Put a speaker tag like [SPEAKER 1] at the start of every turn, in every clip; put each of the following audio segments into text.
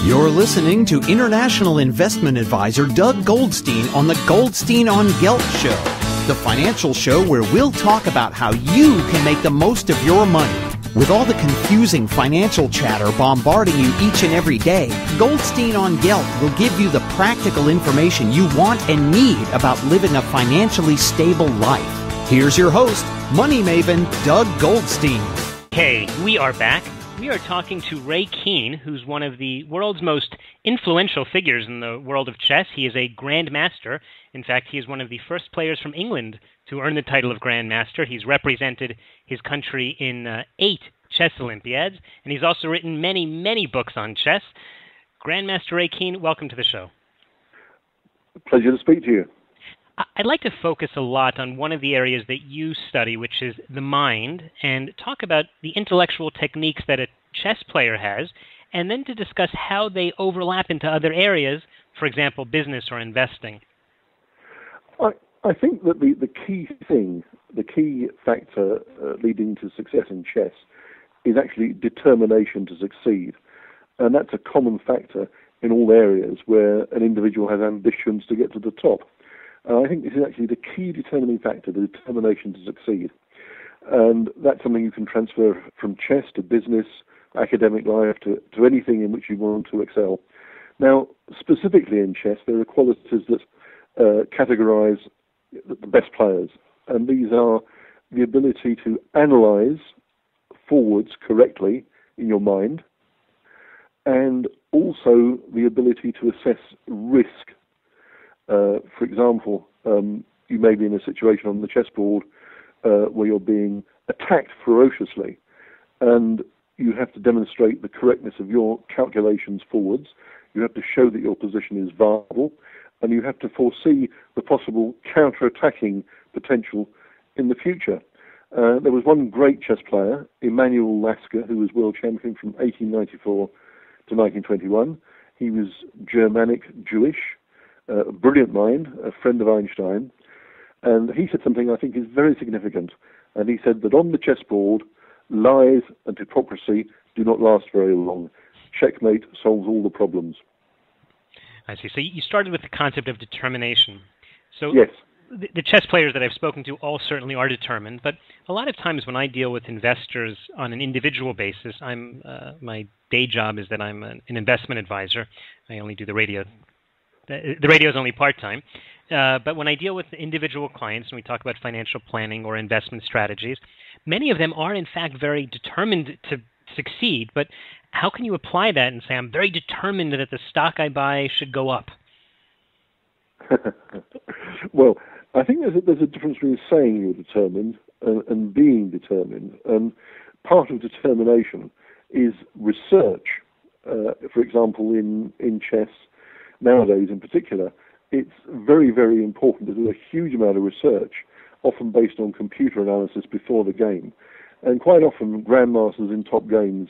[SPEAKER 1] You're listening to international investment advisor Doug Goldstein on the Goldstein on Gelt show, the financial show where we'll talk about how you can make the most of your money. With all the confusing financial chatter bombarding you each and every day, Goldstein on Gelt will give you the practical information you want and need about living a financially stable life. Here's your host, money maven Doug Goldstein.
[SPEAKER 2] Hey, we are back. We are talking to Ray Keene, who's one of the world's most influential figures in the world of chess. He is a grandmaster. In fact, he is one of the first players from England to earn the title of grandmaster. He's represented his country in 8 chess Olympiads, and he's also written many, many books on chess. Grandmaster Ray Keene, welcome to the show.
[SPEAKER 3] Pleasure to speak to you.
[SPEAKER 2] I'd like to focus a lot on one of the areas that you study, which is the mind, and talk about the intellectual techniques that a chess player has, and then to discuss how they overlap into other areas, for example, business or investing.
[SPEAKER 3] I think that the key factor leading to success in chess is actually determination to succeed. And that's a common factor in all areas where an individual has ambitions to get to the top. I think this is actually the key determining factor, the determination to succeed. And that's something you can transfer from chess to business, academic life, to anything in which you want to excel. Now, specifically in chess, there are qualities that categorize the best players. And these are the ability to analyze forwards correctly in your mind, and also the ability to assess risk. For example, you may be in a situation on the chessboard where you're being attacked ferociously, and you have to demonstrate the correctness of your calculations forwards. You have to show that your position is viable, and you have to foresee the possible counter-attacking potential in the future. There was one great chess player, Emanuel Lasker, who was world champion from 1894 to 1921. He was Germanic Jewish. A brilliant mind, a friend of Einstein, and he said something I think is very significant. And he said that on the chessboard, lies and hypocrisy do not last very long. Checkmate solves all the problems.
[SPEAKER 2] I see. So you started with the concept of determination. So
[SPEAKER 3] yes.
[SPEAKER 2] The chess players that I've spoken to all certainly are determined, but a lot of times when I deal with investors on an individual basis, my day job is that I'm an investment advisor. I only do the radio. The radio is only part-time, but when I deal with individual clients and we talk about financial planning or investment strategies, many of them are in fact very determined to succeed, but how can you apply that and say, I'm very determined that the stock I buy should go up?
[SPEAKER 3] Well, I think there's a difference between saying you're determined and being determined, and part of determination is research. For example, in chess, nowadays, in particular, it's very, very important to do a huge amount of research, often based on computer analysis before the game. And quite often, grandmasters in top games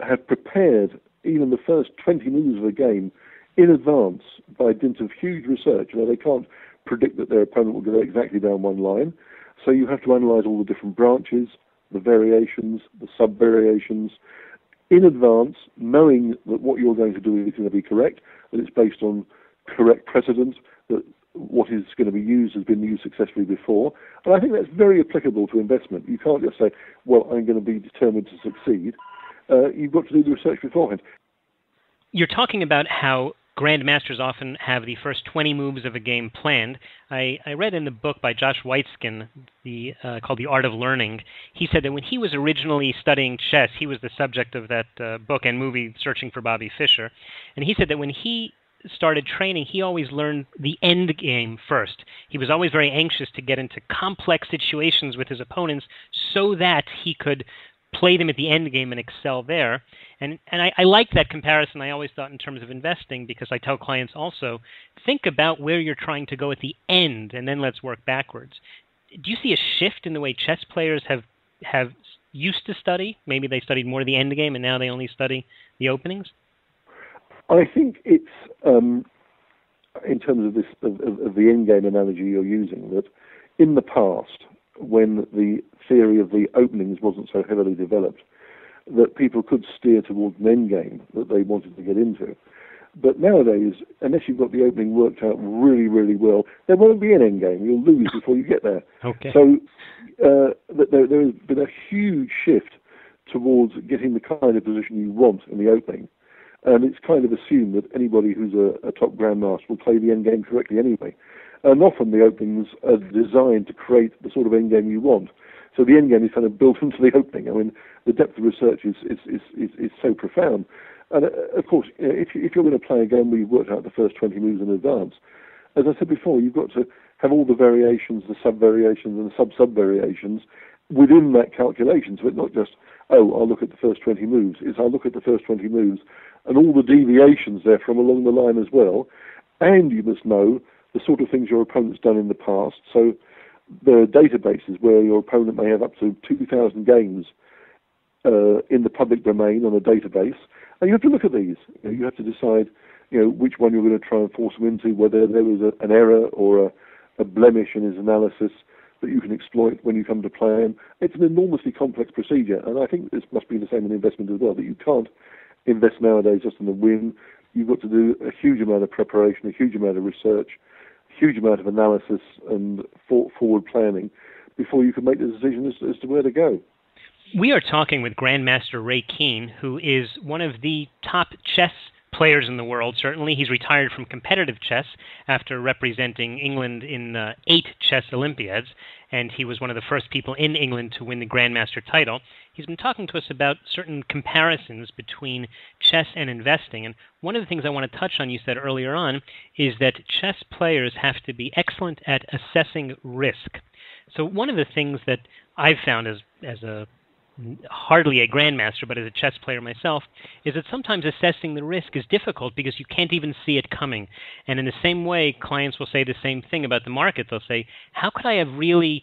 [SPEAKER 3] have prepared even the first 20 moves of a game in advance by dint of huge research. They can't predict that their opponent will go exactly down one line. So you have to analyze all the different branches, the variations, the sub-variations, in advance, knowing that what you're going to do is going to be correct, that it's based on correct precedent, that what is going to be used has been used successfully before. And I think that's very applicable to investment. You can't just say, well, I'm going to be determined to succeed. You've got to do the research beforehand.
[SPEAKER 2] You're talking about how grandmasters often have the first 20 moves of a game planned. I read in the book by Josh Waitzkin, called The Art of Learning, he said that when he was originally studying chess, he was the subject of that book and movie, Searching for Bobby Fischer, and he said that when he started training, he always learned the end game first. He was always very anxious to get into complex situations with his opponents so that he could play them at the end game and excel there. And I like that comparison. I always thought in terms of investing, because I tell clients also, think about where you're trying to go at the end, and then let's work backwards. Do you see a shift in the way chess players have used to study? Maybe they studied more the end game, and now they only study the openings?
[SPEAKER 3] I think it's, in terms of this of the end game analogy you're using, that in the past, when the theory of the openings wasn't so heavily developed, that people could steer towards an end game that they wanted to get into. But nowadays, unless you've got the opening worked out really, really well, there won't be an end game. You'll lose before you get there.
[SPEAKER 2] Okay.
[SPEAKER 3] So there has been a huge shift towards getting the kind of position you want in the opening. And it's kind of assumed that anybody who's a top grandmaster will play the end game correctly anyway. And often the openings are designed to create the sort of end game you want. So the end game is kind of built into the opening. I mean, the depth of research is so profound. And of course, if you're going to play a game where you've worked out the first 20 moves in advance, as I said before, you've got to have all the variations, the sub-variations and the sub-sub-variations within that calculation. So it's not just, oh, I'll look at the first 20 moves. It's I'll look at the first 20 moves and all the deviations there from along the line as well. And you must know the sort of things your opponent's done in the past. So there are databases where your opponent may have up to 2,000 games in the public domain on a database. And you have to look at these. You have to decide, which one you're going to try and force them into, whether there was an error or a blemish in his analysis that you can exploit when you come to play him. It's an enormously complex procedure, and I think this must be the same in investment as well, that you can't invest nowadays just on the whim. You've got to do a huge amount of preparation, a huge amount of research, a huge amount of analysis and forward planning before you can make the decision as to where to go.
[SPEAKER 2] We are talking with Grandmaster Ray Keene, who is one of the top chess players in the world, certainly. He's retired from competitive chess after representing England in 8 chess Olympiads, and he was one of the first people in England to win the Grandmaster title. He's been talking to us about certain comparisons between chess and investing, and one of the things I want to touch on, you said earlier on, is that chess players have to be excellent at assessing risk. So one of the things that I've found as hardly a grandmaster, but as a chess player myself, is that sometimes assessing the risk is difficult because you can't even see it coming. And in the same way, clients will say the same thing about the market. They'll say, how could I have really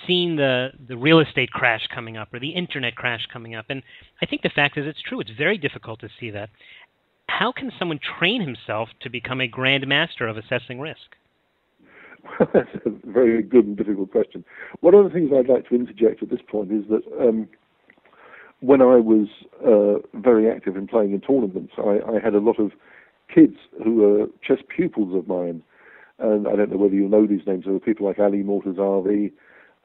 [SPEAKER 2] seen the real estate crash coming up or the internet crash coming up? And I think the fact is it's true. It's very difficult to see that. How can someone train himself to become a grandmaster of assessing risk?
[SPEAKER 3] Well, that's a very good and difficult question. One of the things I'd like to interject at this point is that when I was very active in playing in tournaments, I had a lot of kids who were chess pupils of mine. And I don't know whether you know these names. There were people like Ali Mortazavi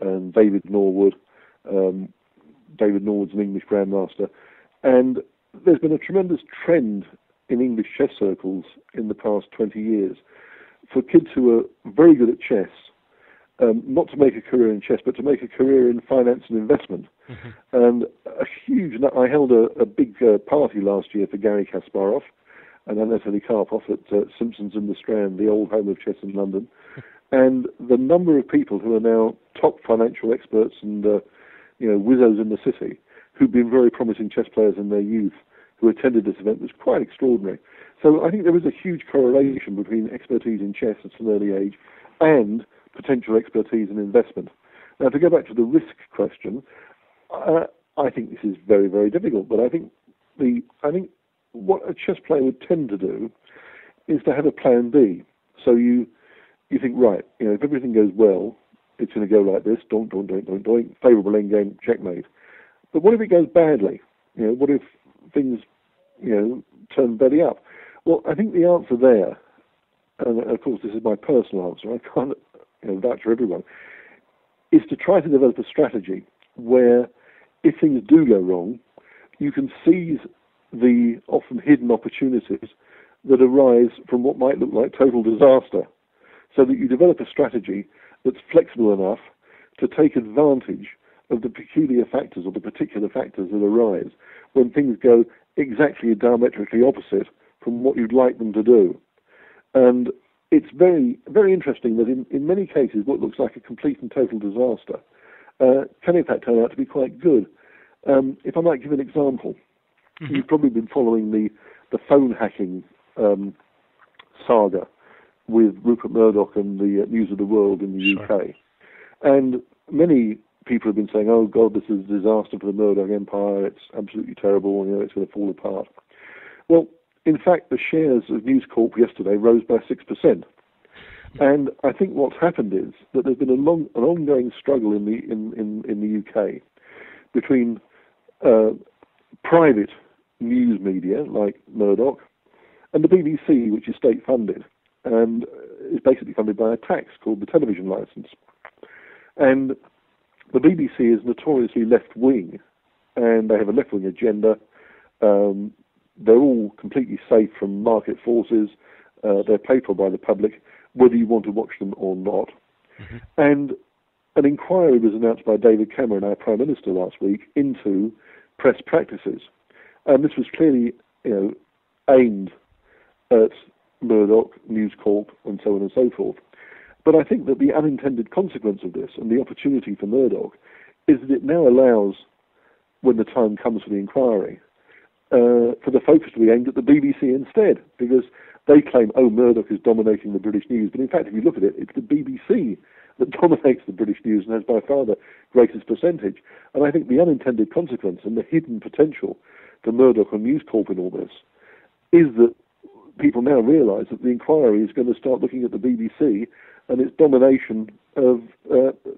[SPEAKER 3] and David Norwood. David Norwood's an English grandmaster. And there's been a tremendous trend in English chess circles in the past 20 years for kids who are very good at chess, not to make a career in chess, but to make a career in finance and investment. Mm-hmm. And I held a big party last year for Garry Kasparov and Anatoly Karpov at Simpsons in the Strand, the old home of chess in London. And the number of people who are now top financial experts and wizzos in the city who've been very promising chess players in their youth who attended this event was quite extraordinary. So I think there is a huge correlation between expertise in chess at an early age and potential expertise in investment. Now, to go back to the risk question, I think this is very, very difficult. But I think what a chess player would tend to do is to have a plan B. So you think, right, if everything goes well, it's going to go like this, doink, favourable endgame, checkmate. But what if it goes badly? What if things, turn belly up? Well, I think the answer there, and of course this is my personal answer, I can't vouch for everyone, is to try to develop a strategy where if things do go wrong, you can seize the often hidden opportunities that arise from what might look like total disaster, so that you develop a strategy that's flexible enough to take advantage of the peculiar factors or the particular factors that arise when things go exactly diametrically opposite from what you'd like them to do. And it's very, very interesting that in many cases what looks like a complete and total disaster can in fact turn out to be quite good. If I might give an example, mm-hmm. You've probably been following the phone hacking saga with Rupert Murdoch and the News of the World in the
[SPEAKER 2] Sure.
[SPEAKER 3] UK. And many people have been saying, oh God, this is a disaster for the Murdoch empire, it's absolutely terrible, it's going to fall apart. Well, in fact, the shares of News Corp yesterday rose by 6%. And I think what's happened is that there's been an ongoing struggle in the UK between private news media like Murdoch, and the BBC, which is state-funded and is basically funded by a tax called the television licence. And the BBC is notoriously left-wing, and they have a left-wing agenda. They're all completely safe from market forces. They're paid for by the public, whether you want to watch them or not. Mm-hmm. And an inquiry was announced by David Cameron, our Prime Minister, last week into press practices. And this was clearly, aimed at Murdoch, News Corp, and so on and so forth. But I think that the unintended consequence of this and the opportunity for Murdoch is that it now allows, when the time comes for the inquiry, for the focus to be aimed at the BBC instead, because they claim, Murdoch is dominating the British news. But in fact, if you look at it, it's the BBC that dominates the British news and has by far the greatest percentage. And I think the unintended consequence and the hidden potential for Murdoch and News Corp in all this is that people now realise that the inquiry is going to start looking at the BBC and its domination of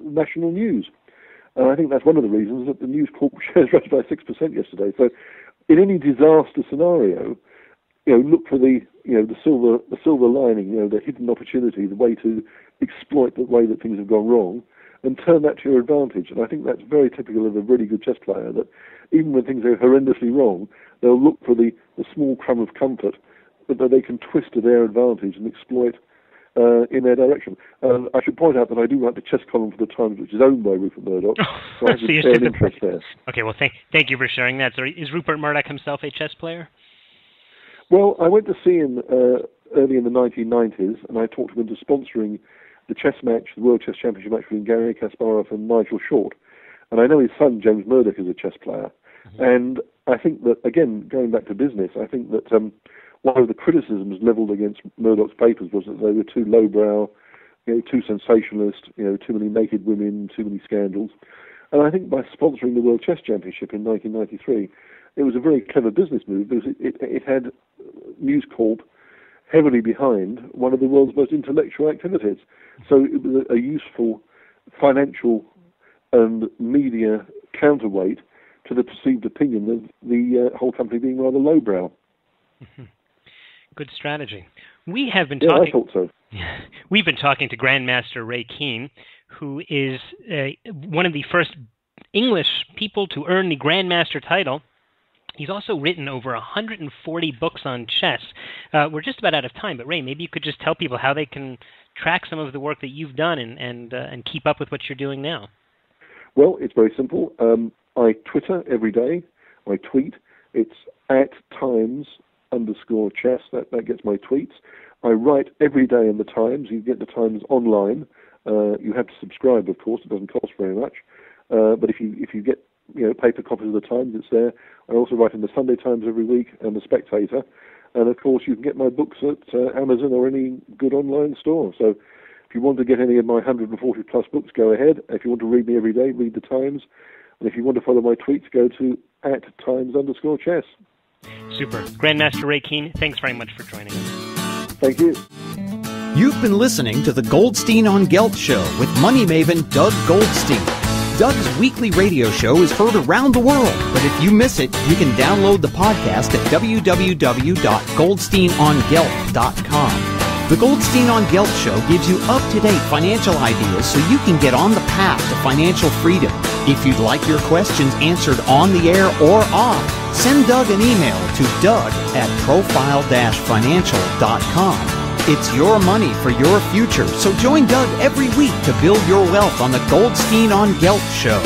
[SPEAKER 3] national news. And I think that's one of the reasons that the News Corp shares rose by 6% yesterday. So in any disaster scenario, look for the silver lining, the hidden opportunity, the way to exploit the way that things have gone wrong, and turn that to your advantage. And I think that's very typical of a really good chess player, that even when things are horrendously wrong, they'll look for the small crumb of comfort that they can twist to their advantage and exploit in their direction. I should point out that I do write the chess column for the Times, which is owned by Rupert Murdoch, so I have a fair interest there.
[SPEAKER 2] Okay, well, thank you for sharing that. So is Rupert Murdoch himself a chess player?
[SPEAKER 3] Well, I went to see him early in the 1990s, and I talked him into sponsoring the chess match, the World Chess Championship match between Garry Kasparov and Nigel Short. And I know his son, James Murdoch, is a chess player. Mm-hmm. And I think that, again, going back to business, I think that one of the criticisms levelled against Murdoch's papers was that they were too lowbrow, too sensationalist, too many naked women, too many scandals. And I think by sponsoring the World Chess Championship in 1993, it was a very clever business move, because it had News Corp heavily behind one of the world's most intellectual activities. So it was a useful financial and media counterweight to the perceived opinion of the whole company being rather lowbrow.
[SPEAKER 2] Mm-hmm. Good strategy. We have been talking.
[SPEAKER 3] I thought so.
[SPEAKER 2] We've been talking to Grandmaster Ray Keene, who is one of the first English people to earn the Grandmaster title. He's also written over 140 books on chess. We're just about out of time, but Ray, maybe you could just tell people how they can track some of the work that you've done and keep up with what you're doing now.
[SPEAKER 3] Well, it's very simple. I Twitter every day. I tweet. It's @Times_chess. That gets my tweets. I write every day in the Times. You get the Times online. You have to subscribe, of course. It doesn't cost very much. But if you get paper copies of the Times, it's there. I also write in the Sunday Times every week and the Spectator. And of course, you can get my books at Amazon or any good online store. So if you want to get any of my 140 plus books, go ahead. If you want to read me every day, read the Times. And if you want to follow my tweets, go to @Times_chess.
[SPEAKER 2] Super. Grandmaster Ray Keene, thanks very much for joining us.
[SPEAKER 3] Thank you.
[SPEAKER 1] You've been listening to the Goldstein on Gelt Show with money maven Doug Goldstein. Doug's weekly radio show is heard around the world, but if you miss it, you can download the podcast at www.goldsteinongelt.com. The Goldstein on Gelt Show gives you up-to-date financial ideas so you can get on the path to financial freedom. If you'd like your questions answered on the air or off, send Doug an email to doug@profile-financial.com. It's your money for your future, so join Doug every week to build your wealth on the Goldstein on Gelt Show.